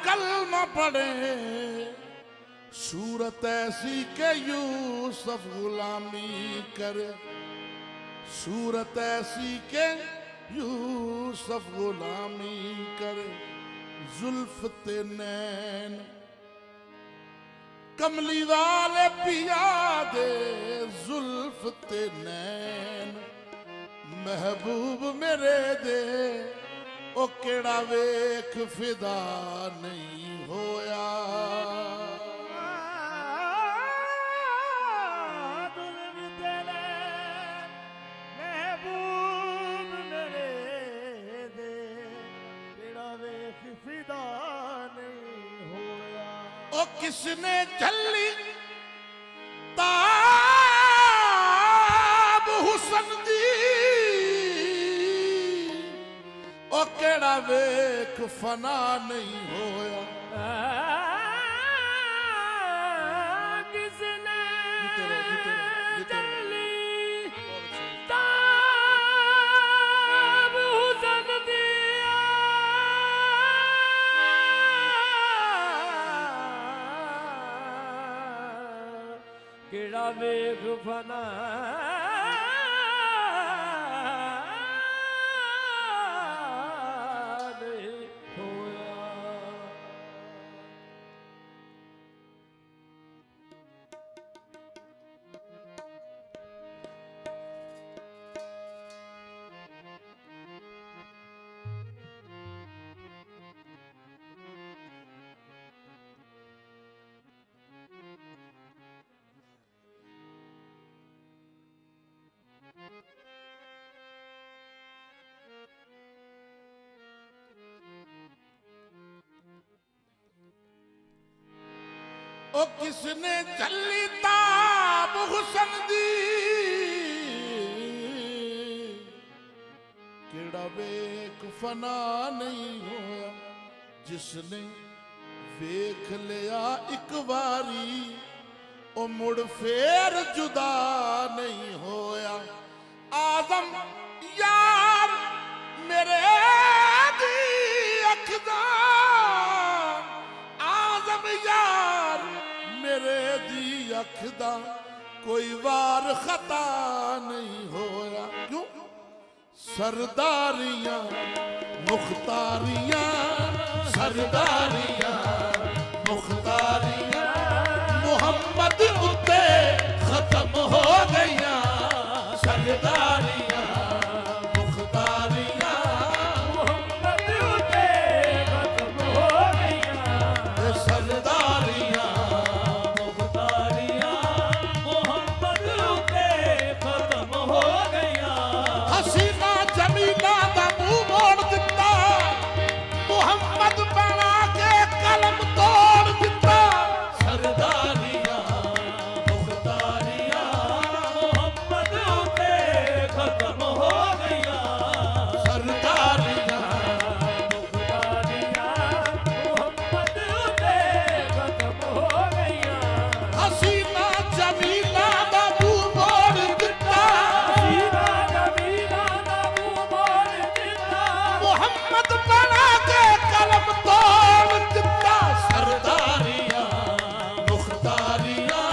कलमा पढ़े सूरत ऐसी के यूसुफ गुलामी करे, सूरत ऐसी के यूसुफ गुलामी करे। जुल्फ ते नैन कमली वाले पिया दे, जुल्फ ते नैन महबूब मेरे दे, ओ केड़ा वेख फिदा नहीं होया। महबूब मेरे दे, केड़ा वेख फिदा नहीं होया। ओ किसने झल्ली ताब हुसन दी, ओ केड़ा वेख फना नहीं होया। किसने केड़ा वेख फना नहीं होया। ओ किसने झल्ली ताब हुसन दी, केड़ा वेख फना नहीं होया। जिसने वेख लिया एक बारी, ओ मुड़ फेर जुदा नहीं होया। आजम यार मेरे दी अखदा, आजम यार मेरे दी अखदा, कोई वार खता नहीं होया। क्यों? सरदारियां मुख्तारियां, सरदारियां मुख्तारियां मोहम्मद उत्ते खत्म हो गईयां। सरदारियां मुख्तारियां मोहम्मद उत्ते खत्म हो गईयां। सरदारियां मुख्तारियां मोहम्मद उत्ते खत्म हो गईयां। हसीना जमीला दा मुंह मोड़ दिता, मुहम्मद बना के कलम तोड़ दिता। सरदारियां मुख्तारियां मोहम्मद उत्ते खत्म हो गईयां। सरदारियां मुख्तारियां मोहम्मद उत्ते खत्म हो गईयां। हसीना जमीला दा मुंह मोड़ दिता, सीना जमीला दा मुंह मोड़ दिता। मुहम्मद बना के कलम तोड़ दिता। सरदारियां मुख्तारियां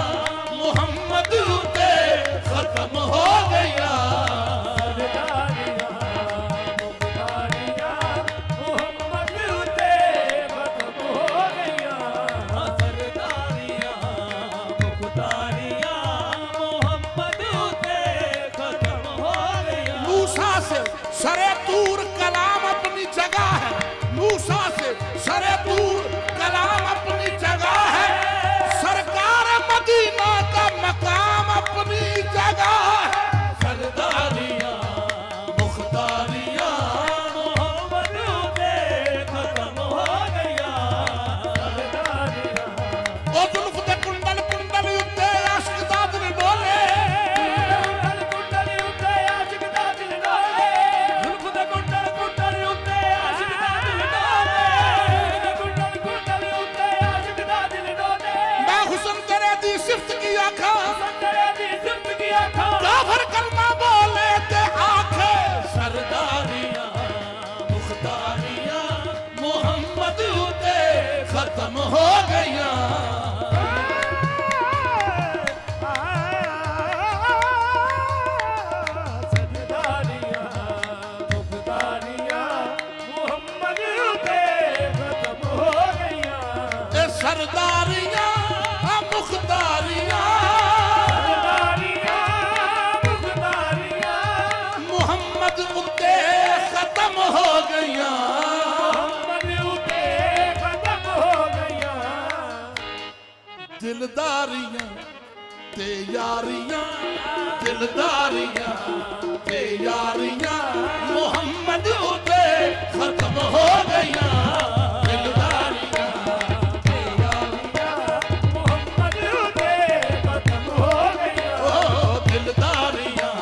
मोहम्मद उत्ते खत्म हो गईयां। सरदारियां मुख्तारियां मोहम्मद उत्ते खत्म हो गईयां। सरदारियां मुख्तारियां मोहम्मद उत्ते खत्म हो गईयां। मूसा से सरे दूर कलाम अपनी जगह है, मूसा से सरे दूर कलाम अपनी जगह है। सरकार मदीना का मकाम अपनी जगह है। सरदारियां मुख्तारियां मोहम्मद उत्ते खत्म हो गईयां। सरदारियां ओ जुल्फ दे कुंडल कुंडल उत्ते आशिक दा दिल डोले, कुंडल उत्ते आशिक दा दिल डोले। जुल्फ दे कुंडल कुंडल उत्ते आशिक दा दिल डोले। कुंडल खत्म हो गईया सरदारियां मुख्तारियां मोहम्मद ते खत्म हो गईया ए सरदारियां मुख्तारियां मोहम्मद उत्ते खत्म हो गईया दिलदारियां ते यारियां दिलदारियां ते यारियां मोहम्मद उत्ते खत्म हो गईया दिलदारियां ते यारियां मोहम्मद ते खत्म हो गईया ओ दिलदारियां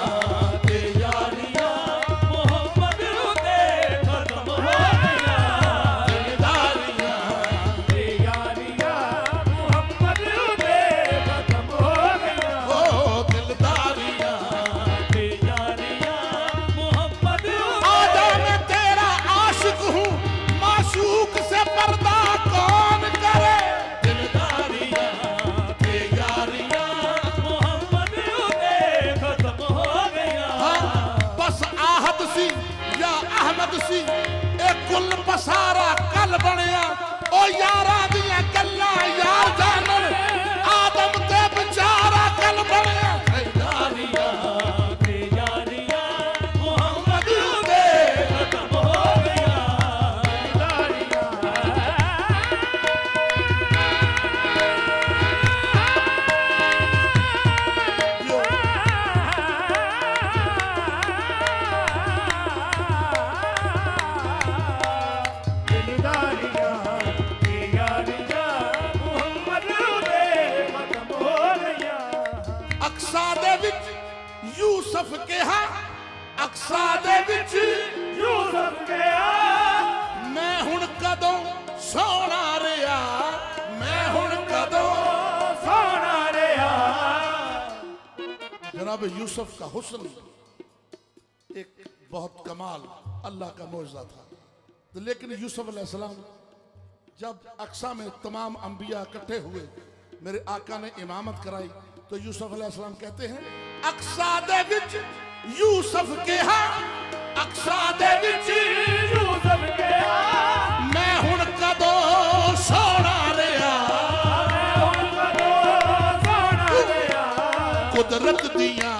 ते यारियां मोहम्मद ते खत्म हो गईया दिलदारियां ते यारियां मोहम्मद ते खत्म हो गईया ओ दिलदारियां ते यारियां मोहम्मद आजा मैं तेरा आशिक हूँ माशूक से पर्दा कौन करे दिलदारियां ते यारियां मोहम्मद ते खत्म हो गईया हाँ, बस आहद सी या अहमद सी ए कुल पसारा कल बनया ओ यारा दियां गल्लां यार जानन आदम ते बेचारा कल बनया दिलदारियां ते यारियां मोहम्मद ते खत्म हो गईया दिलदारियां ते यारियां मोहम्मद ते खत्म हो गईया अक्सा दे विच यूसुफ कहा अक्सा दे विच यूसुफ गया मैं हुण कदों सोना रिया मैं हुण कदों सोना रहा जनाब यूसुफ का हुस्न एक बहुत कमाल अल्लाह का मौजज़ा था तो लेकिन यूसुफ अलैहिस्सलाम जब अक्सा में तमाम अंबिया इकट्ठे हुए मेरे आका ने इमामत कराई तो यूसुफ अलैहिस्सलाम कहते हैं अक्सा दे विच यूसुफ कहा अक्सा दे विच यूसुफ गया मैं हुण कदों सोना रिया कुदरत दियां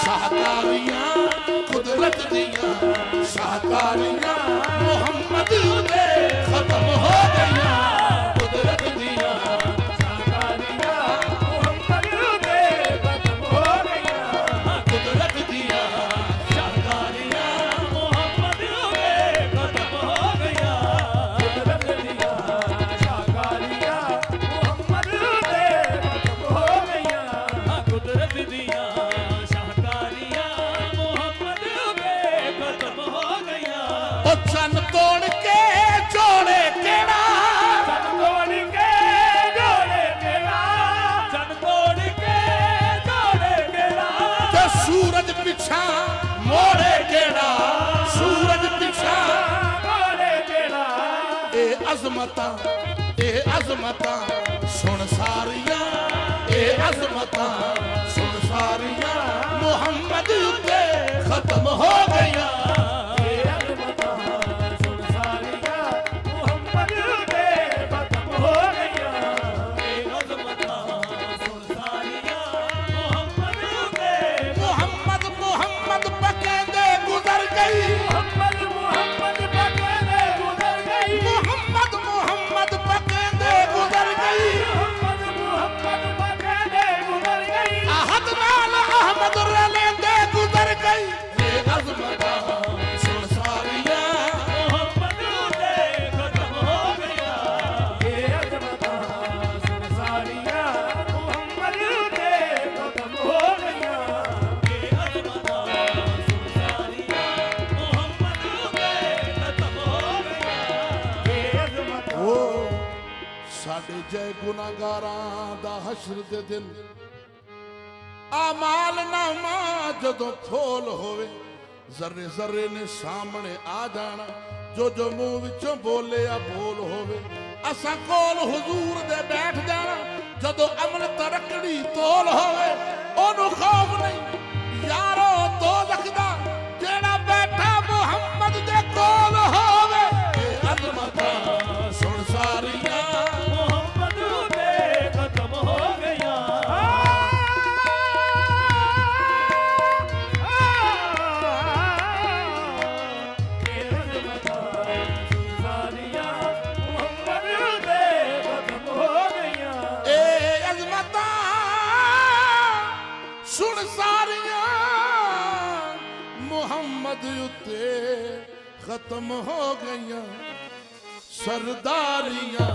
शाहकारियां कुदरत दियां शाहकारियां मोहम्मद दे खत्म हो गईया कुदरत दियां कुदरत दियां शाहकारियां ओ चन तोड़ के जोड़े केड़ा ते सूरज पिछा मोड़े केड़ा सूरज पिछा ए अज़मतां सुन सारियां ए अज़मतां सुन सारियां मोहम्मद उत्ते खत्म हो गईया मोहम्मद मोहम्मद पकेंदे गुजर गई मोहम्मद मोहम्मद पकेंदे गुजर गई अहद नाल अहमद रलेंदे गुजर गई ये अज़मतां सुन सारियां साडे जय गुनाहगारां दा हशर दे दिन आमाल नामा जदों खोल होवे जर्रे जर्रे ने सामने आ जाना ਜੋ ਮੂੰਹ ਵਿੱਚੋਂ ਬੋਲਿਆ ਬੋਲ ਹੋਵੇ। ਅਸਾਂ ਕੋਲ ਹਜ਼ੂਰ ਦੇ ਬੈਠ ਜਾਣਾ, ਜਦੋਂ ਅਮਲ ਤਰਕੜੀ ਤੋਲ ਹੋਵੇ। ਉਹਨੂੰ ਖੌਫ ਨਹੀਂ ਯਾਰੋ ਦੋਜ਼ਖ ਦਾ, ਜਿਹੜਾ ਬੈਠਾ ਮੁਹੰਮਦ ਦੇ ਕੋਲ ਹੋਵੇ। ਇਹ ਅਜ਼ਮਤਾਂ ਸੁਣ ਸਾਰੀਆਂ ਮੁਹੰਮਦ ਦੇ ਖਤਮ ਹੋ ਗਈਆਂ। ਇਹ ਅਜ਼ਮਤਾਂ ਸਾਰੀਆਂ ਮੁਹੰਮਦ ਦੇ ਖਤਮ ਹੋ ਗਈਆਂ। ਇਹ ਅਜ਼ਮਤਾਂ ਸੁਣ ਸਾਰੀਆਂ ਮੁਹੰਮਦ ਉੱਤੇ ਖਤਮ ਹੋ ਗਈਆਂ। ਸਰਦਾਰੀਆਂ